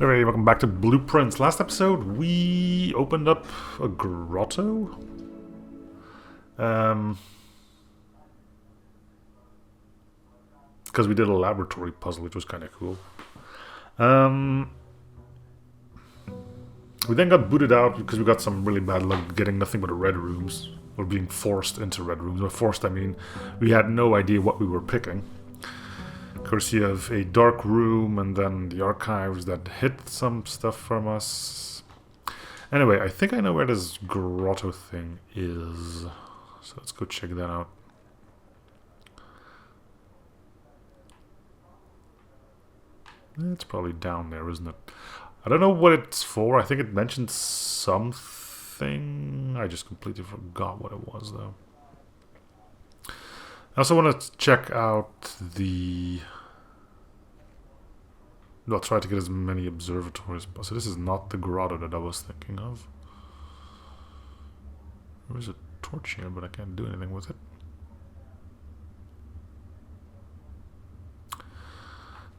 Alright, welcome back to Blueprince. Last episode, we opened up a grotto. Because we did a laboratory puzzle, which was kind of cool. We then got booted out because we got some really bad luck getting nothing but red rooms. Or being forced into red rooms. By forced, I mean we had no idea what we were picking. Courtesy of a dark room and then the archives that hid some stuff from us. Anyway, I think I know where this grotto thing is. So let's go check that out. It's probably down there, isn't it? I don't know what it's for. I think it mentioned something. I just completely forgot what it was, though. I also want to check out the... I'll try to get as many observatories. So this is not the grotto that I was thinking of. There is a torch here, but I can't do anything with it.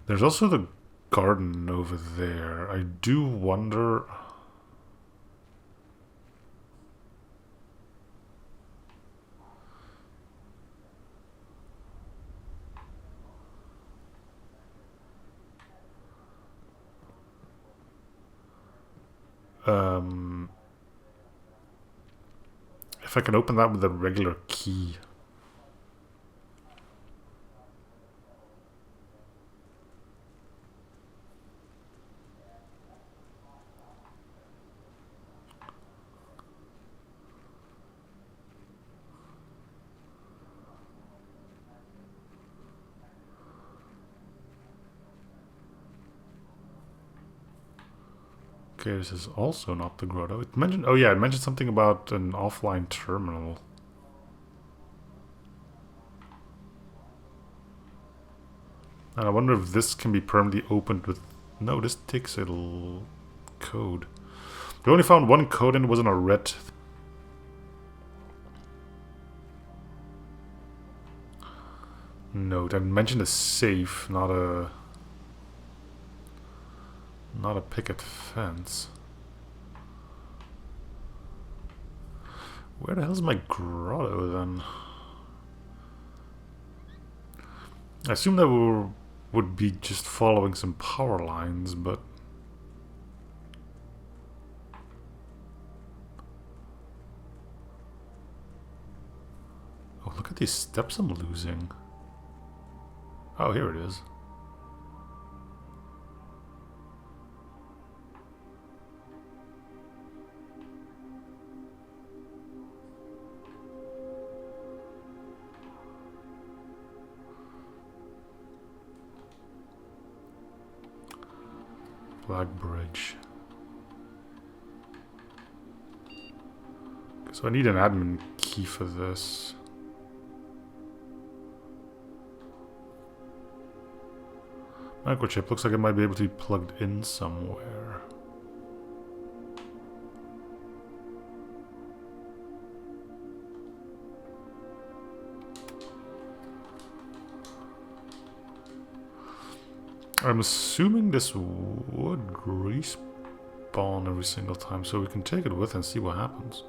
There's also the garden over there. I do wonder... if I can open that with a regular key. Okay, this is also not the grotto. It mentioned, oh yeah, it mentioned something about an offline terminal. And I wonder if this can be permanently opened with... No, this takes a little code. We only found one code and it was in a red... note. I mentioned a safe, not a picket fence. Where the hell's my grotto then? I assume that we would be just following some power lines, but... Oh, look at these steps I'm losing. Oh, here it is. Black Bridge. So I need an admin key for this. Microchip looks like it might be able to be plugged in somewhere. I'm assuming this would respawn every single time, so we can take it with and see what happens.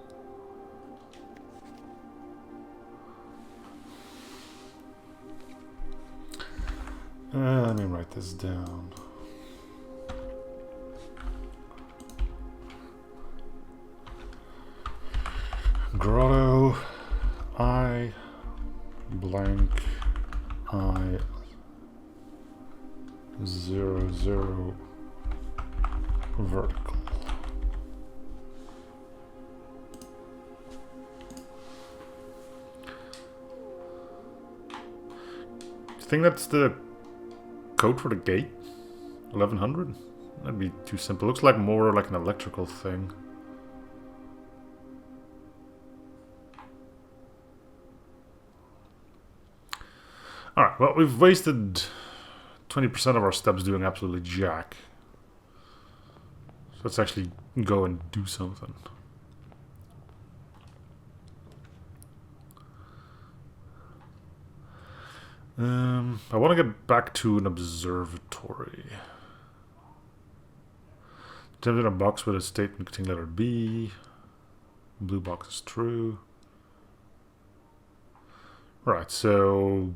Let me write this down. Grotto I blank I 00 vertical. Do you think that's the code for the gate? 1100? That'd be too simple. Looks like more like an electrical thing. Alright, well, we've wasted 20% of our steps doing absolutely jack. So let's actually go and do something. I want to get back to an observatory. Gems in a box with a statement containing letter B. Blue box is true. Right, so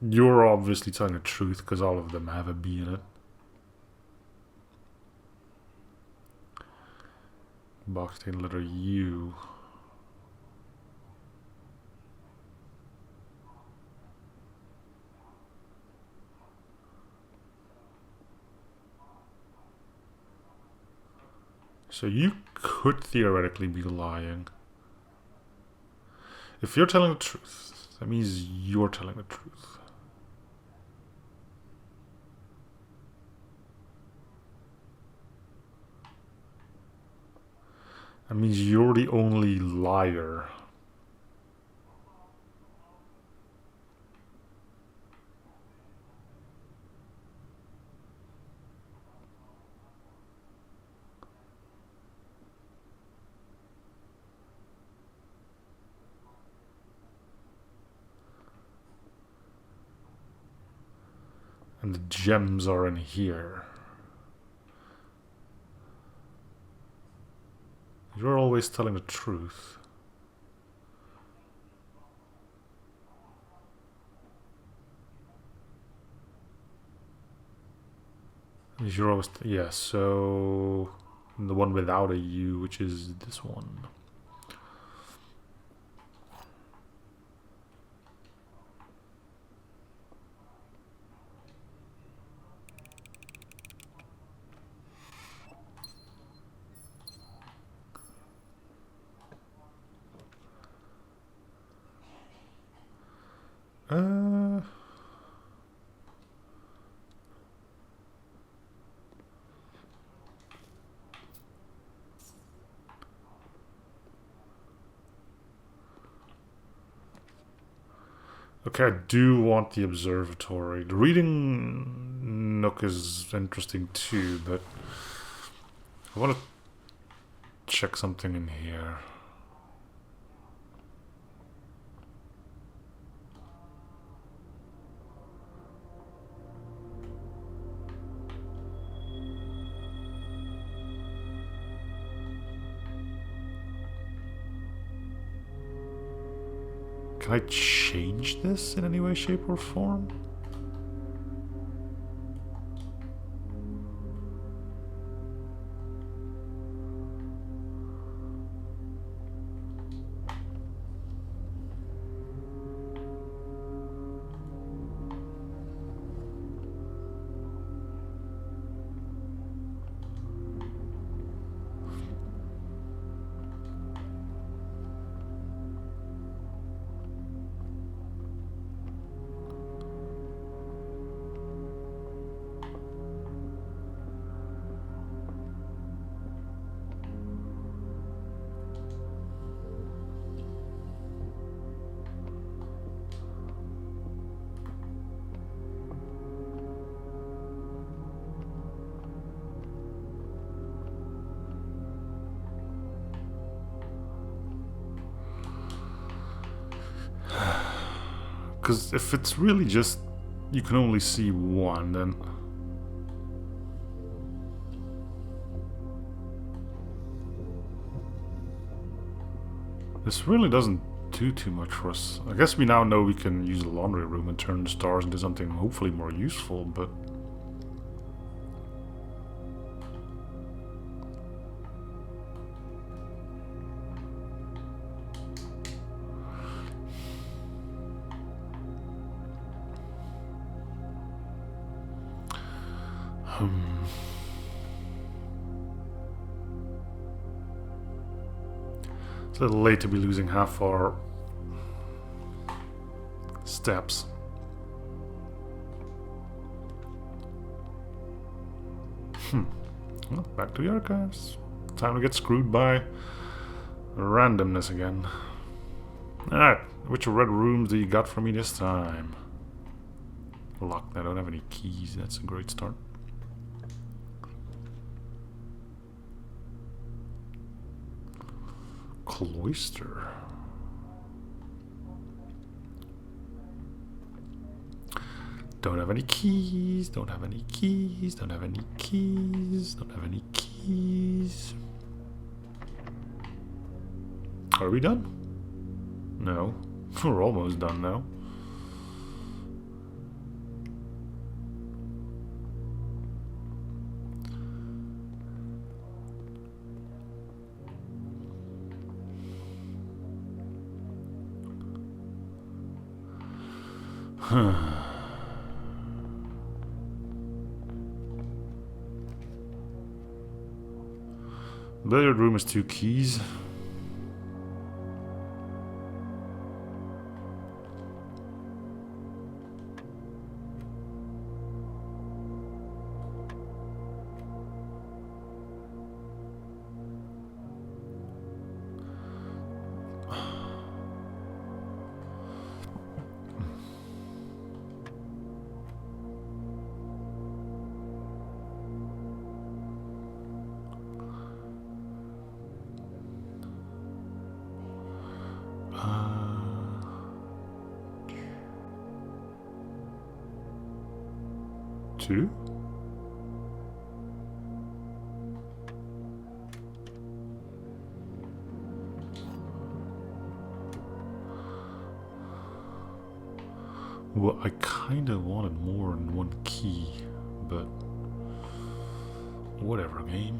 you're obviously telling the truth because all of them have a B in it. Box containing letter U. So you could theoretically be lying. If you're telling the truth, that means you're telling the truth. That means you're the only liar. And the gems are in here. You're always telling the truth. You're always... yeah, so... the one without a U, which is this one. Okay, I do want the observatory. The reading nook is interesting too, but I want to check something in here. Can I change this in any way, shape, or form? Because if it's really just you can only see one, then this really doesn't do too much for us. I guess we now know we can use the laundry room and turn the stars into something hopefully more useful, but it's a little late to be losing half our steps. Well, back to the archives. Time to get screwed by randomness again. Alright, which red rooms do you got for me this time? Locked. I don't have any keys. That's a great start. Cloister. Don't have any keys, don't have any keys, don't have any keys, don't have any keys. Are we done? No. We're almost done now. Billiard room is 2 keys. Two? Well, I kinda wanted more than 1 key, but whatever, game.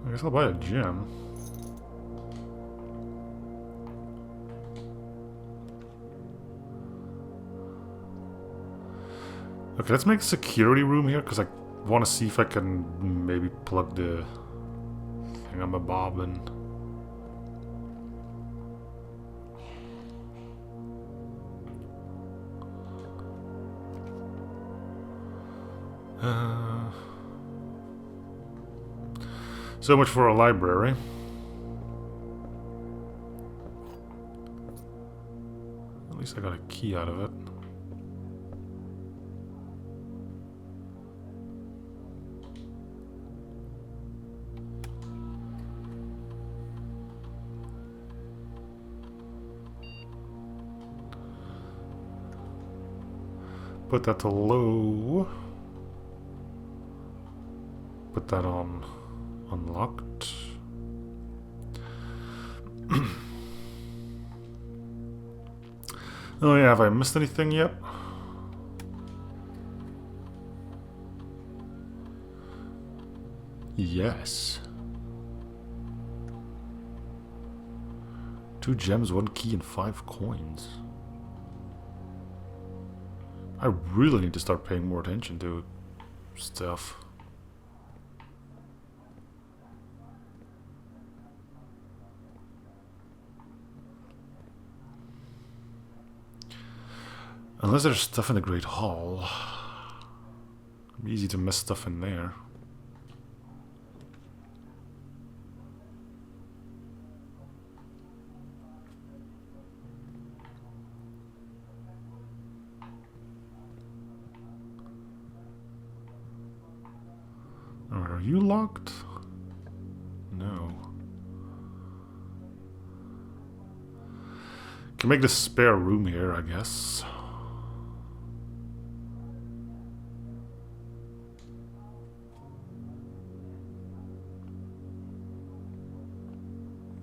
I guess I'll buy a gem. Okay, let's make a security room here, because I want to see if I can maybe plug the thingamabob in. So much for a library. At least I got a key out of it. Put that to low. Put that on unlocked. Oh yeah, have I missed anything yet? Yes. 2 gems, 1 key, and 5 coins. I really need to start paying more attention to stuff. Unless there's stuff in the Great Hall. It'd be easy to miss stuff in there. Alright, are you locked? No. Can make this spare room here, I guess.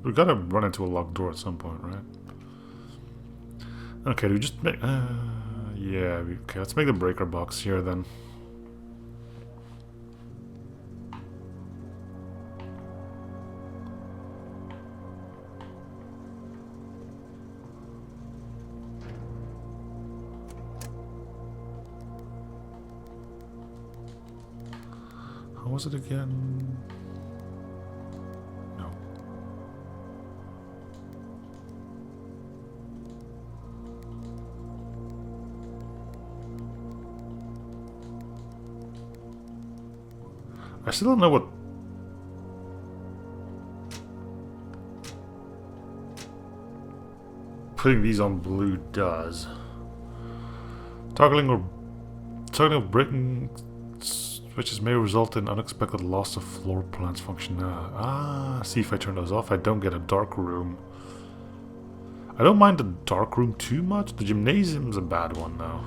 We gotta run into a locked door at some point, right? Okay, do we just make... yeah, okay, let's make the breaker box here then. How was it again? No. I still don't know what putting these on blue does. Toggling or breaking switches may result in unexpected loss of floor plans functionality. See, if I turn those off, I don't get a dark room. I don't mind the dark room too much. The gymnasium's a bad one, though.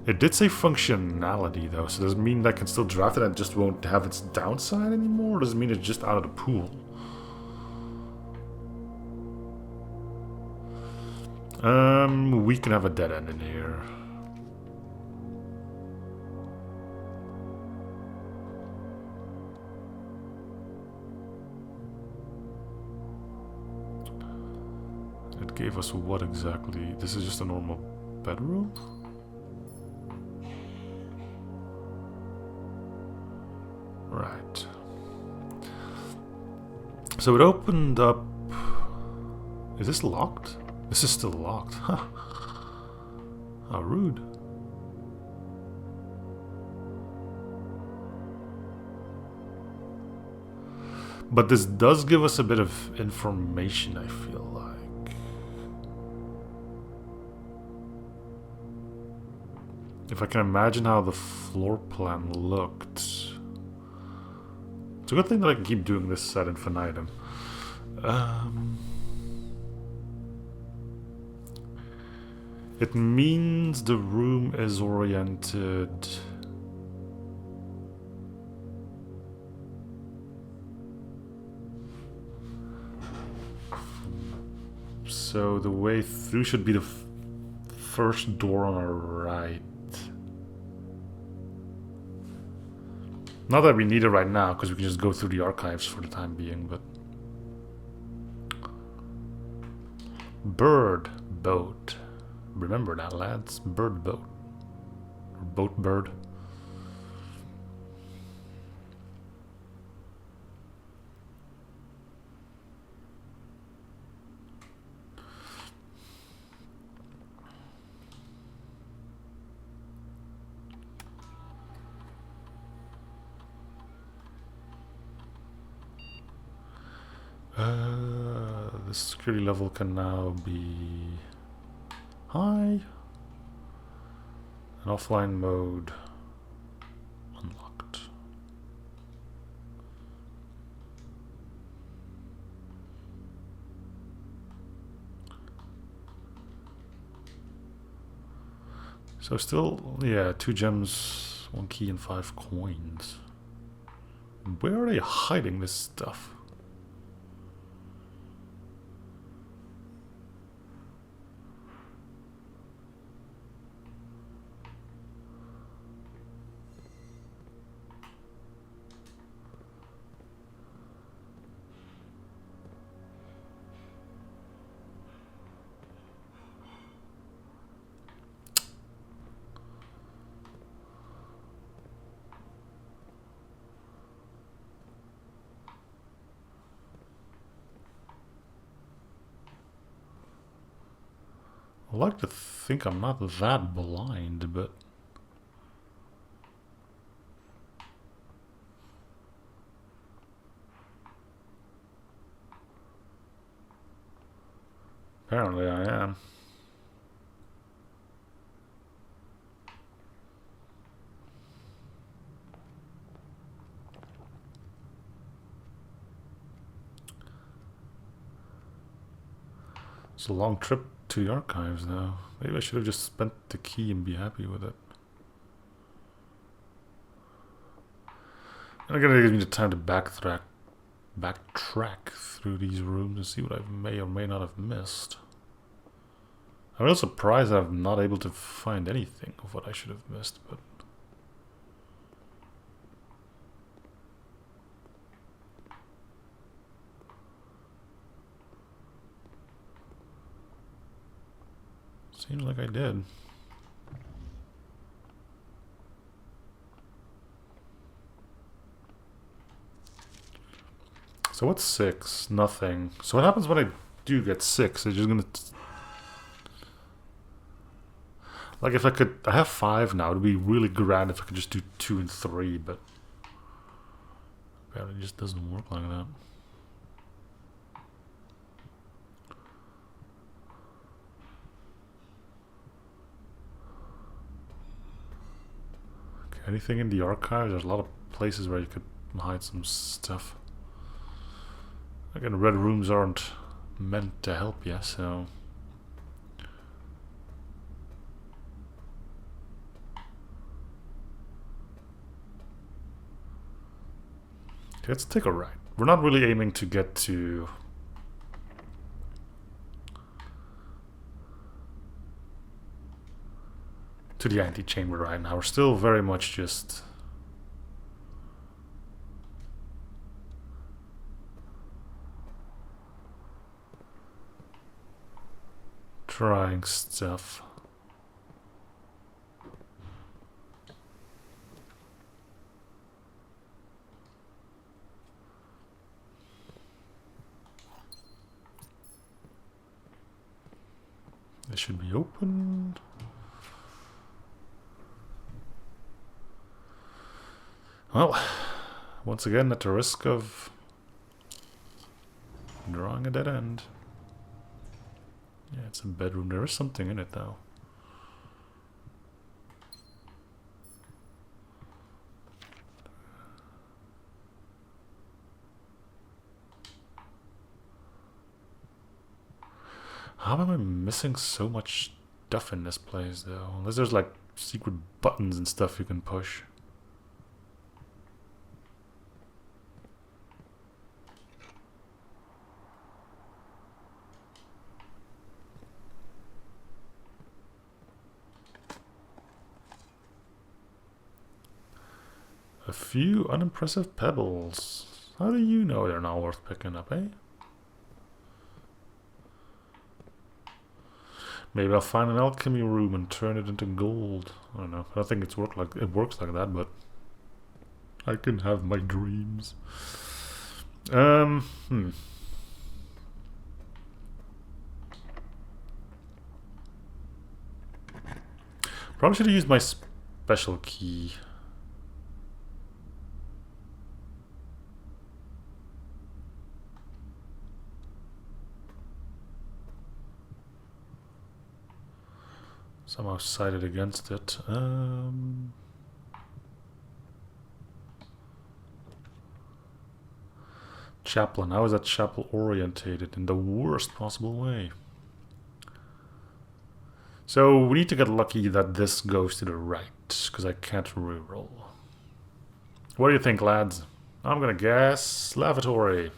It did say functionality, though, so does it mean that I can still draft it and it just won't have its downside anymore? Or does it mean it's just out of the pool? We can have a dead end in here. It gave us what exactly? This is just a normal bedroom? Right. So it opened up... Is this locked? This is still locked. Huh. How rude. But this does give us a bit of information, I feel like. If I can imagine how the floor plan looked. It's a good thing that I can keep doing this ad infinitum. It means the room is oriented. So the way through should be the first door on our right. Not that we need it right now, because we can just go through the archives for the time being, but... Bird boat. Remember that, lads. Bird boat. Or boat bird. The security level can now be high. And offline mode unlocked. So still, yeah, 2 gems, 1 key, and 5 coins. Where are they hiding this stuff? I like to think I'm not that blind, but... apparently I am. It's a long trip to the archives now. Maybe I should have just spent the key and be happy with it. And again, it gives me the time to backtrack through these rooms and see what I may or may not have missed. I'm real surprised that I'm not able to find anything of what I should have missed, but... seems like I did. So what's 6? Nothing. So what happens when I do get 6? It's just gonna... like if I could... I have 5 now. It'd be really grand if I could just do 2 and 3, but... apparently it just doesn't work like that. Anything in the archives? There's a lot of places where you could hide some stuff. Again, red rooms aren't meant to help you, so... Okay, let's take a right. We're not really aiming to get to... the antechamber right now. We're still very much just... trying stuff. This should be open. Well, once again, at the risk of drawing a dead end. Yeah, it's a bedroom. There is something in it, though. How am I missing so much stuff in this place, though? Unless there's, like, secret buttons and stuff you can push. A few unimpressive pebbles. How do you know they're not worth picking up, eh? Maybe I'll find an alchemy room and turn it into gold. I don't know. I don't think it works like that, but I can have my dreams. Probably should have used my special key. Somehow cited against it. Chaplain. How is that chapel orientated in the worst possible way? So we need to get lucky that this goes to the right, because I can't reroll. What do you think, lads? I'm gonna guess lavatory.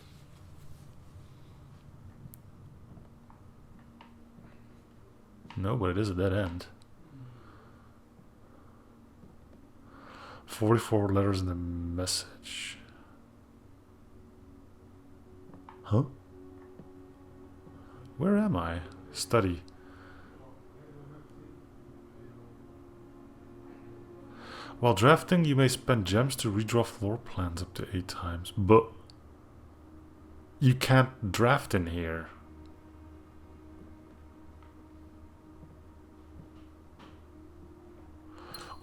No, but it is a dead end. 44 letters in the message. Huh? Where am I? Study. While drafting, you may spend gems to redraw floor plans up to 8 times, but you can't draft in here.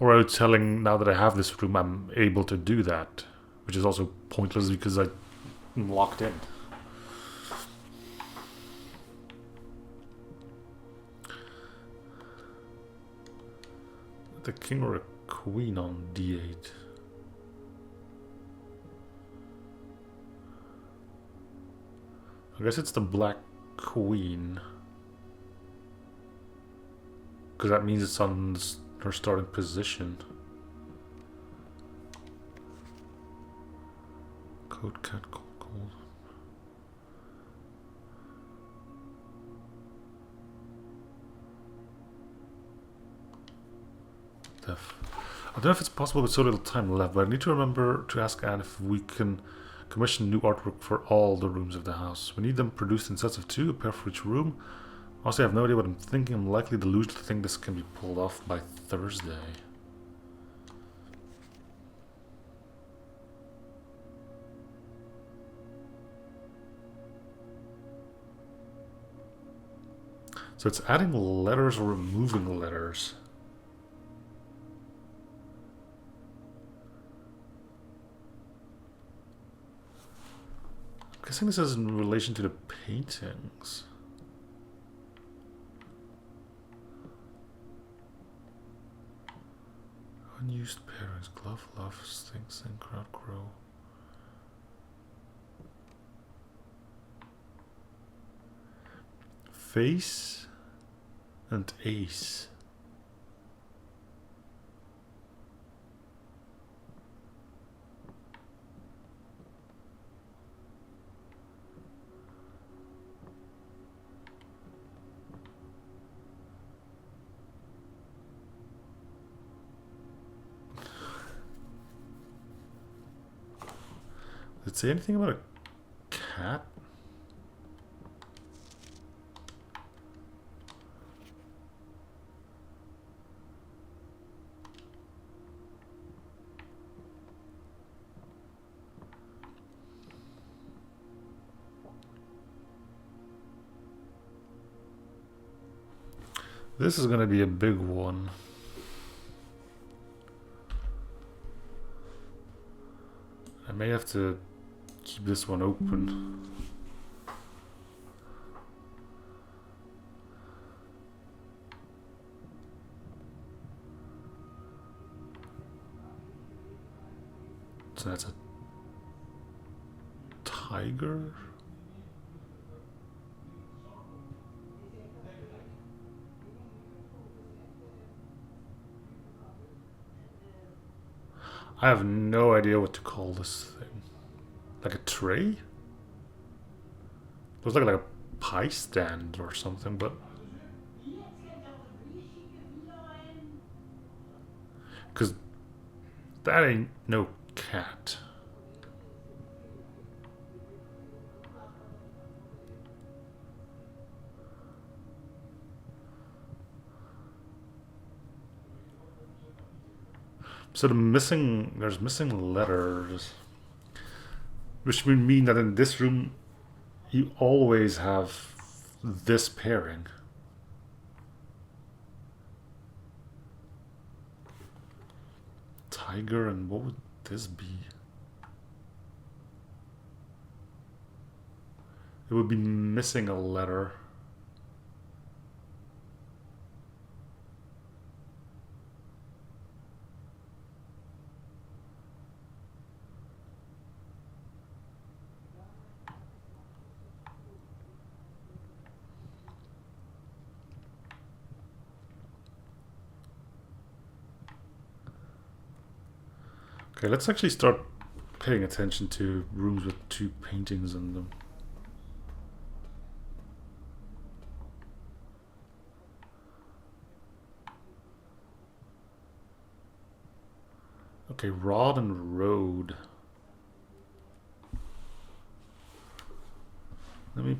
Or are you telling, now that I have this room, I'm able to do that? Which is also pointless because I'm locked in. The king or a queen on D8. I guess it's the black queen. Because that means it's on her starting position. Code cat cold. I don't know if it's possible with so little time left, but I need to remember to ask Anne if we can commission new artwork for all the rooms of the house. We need them produced in sets of 2, a pair for each room. Honestly, I have no idea what I'm thinking. I'm likely deluded to think this can be pulled off by Thursday. So it's adding letters or removing letters. I'm guessing this is in relation to the paintings. Unused pairings. Glove, love, stink, sing, crowd, crow. Face and ace. Did it say anything about a cat? This is gonna be a big one. I may have to keep this one open. So that's a tiger? I have no idea what to call this thing. Like a tray? Looks like a pie stand or something, but... Because that ain't no cat. So there's missing letters, which would mean that in this room, you always have this pairing. Tiger, and what would this be? It would be missing a letter. Okay, let's actually start paying attention to rooms with 2 paintings in them. Okay, rod and road. Let me...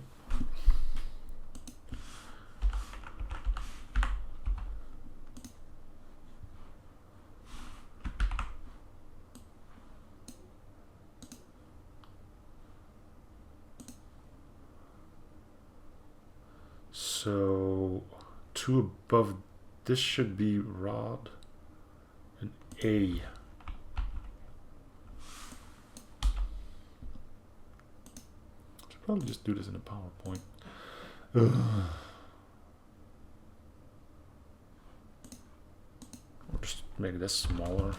So, 2 above this should be rod and A. Should probably just do this in a PowerPoint. Or just make this smaller.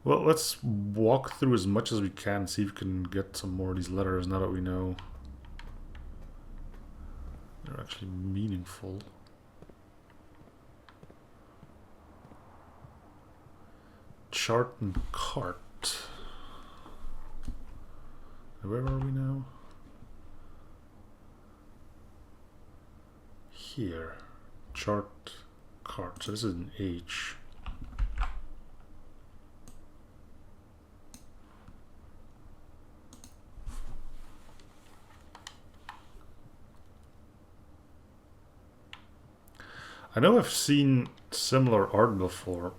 Well, let's walk through as much as we can, see if we can get some more of these letters now that we know they're actually meaningful. Chart and cart. Where are we now? Here. Chart, cart. So this is an H. I know I've seen similar art before.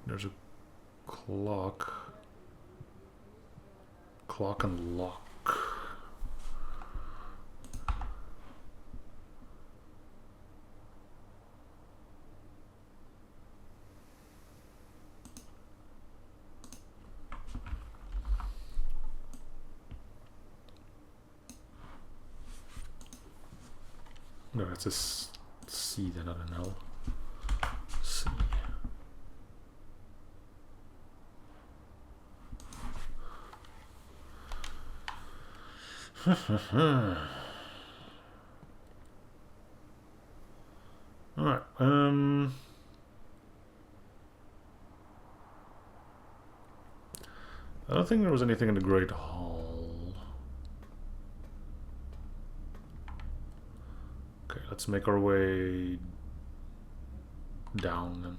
There's a Clock. Clock and lock. No, it's a C then, not an L. C. Alright, I don't think there was anything in the Great Hall. Okay, let's make our way down then.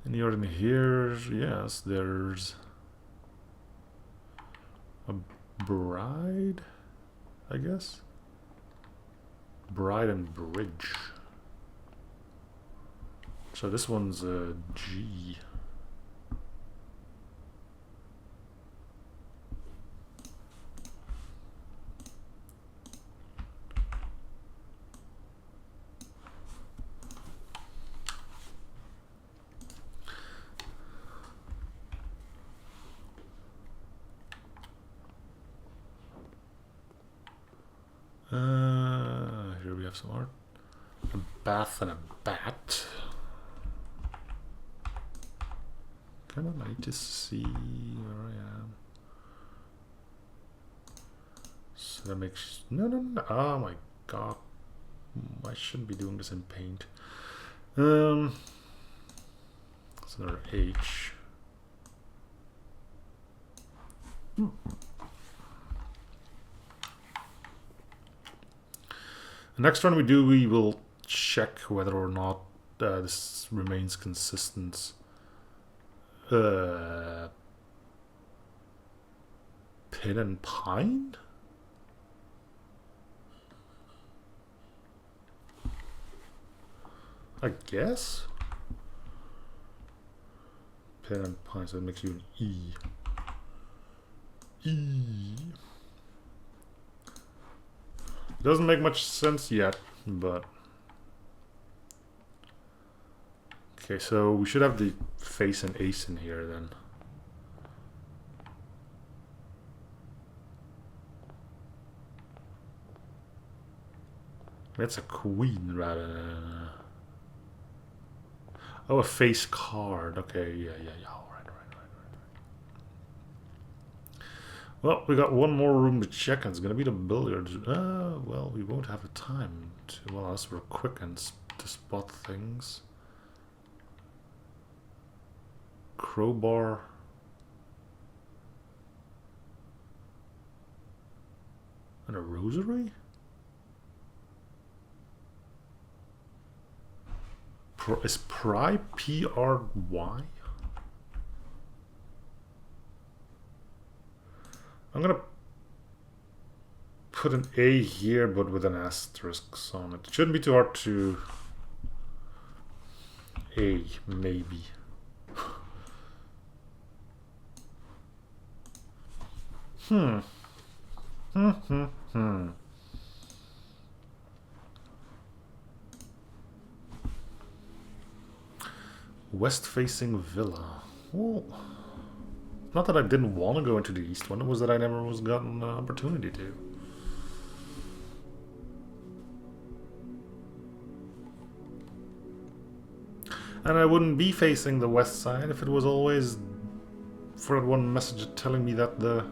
Any other in here? Yes, there's a bride, I guess. Bride and bridge. So this one's a G. Here we have some art. A bath and a bat. Come on, I need to see where I am. So that makes... No. Oh my god. I shouldn't be doing this in paint. It's another H. The next run we will check whether or not this remains consistent. Pin and pine? I guess? Pin and pine, so that makes you an E. E. Doesn't make much sense yet, but... Okay, so we should have the face and ace in here then. That's a queen rather than a... Oh, a face card. Okay, yeah. All right. Well, we got one more room to check, and it's gonna be the billiards. Well, we won't have the time to... Well, unless we're quick and to spot things. Crowbar. And a rosary? Is Pry P-R-Y? I'm gonna put an A here, but with an asterisk on it. It shouldn't be too hard to... A, maybe. West-facing villa. Well, not that I didn't want to go into the east one, it was that I never was gotten an opportunity to. And I wouldn't be facing the west side if it was always for that one message telling me that the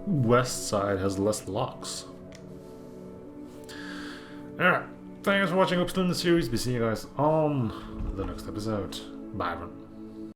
west side has less locks. Alright, thanks for watching. Hope to in the series. Be seeing you guys on the next episode. Bye everyone.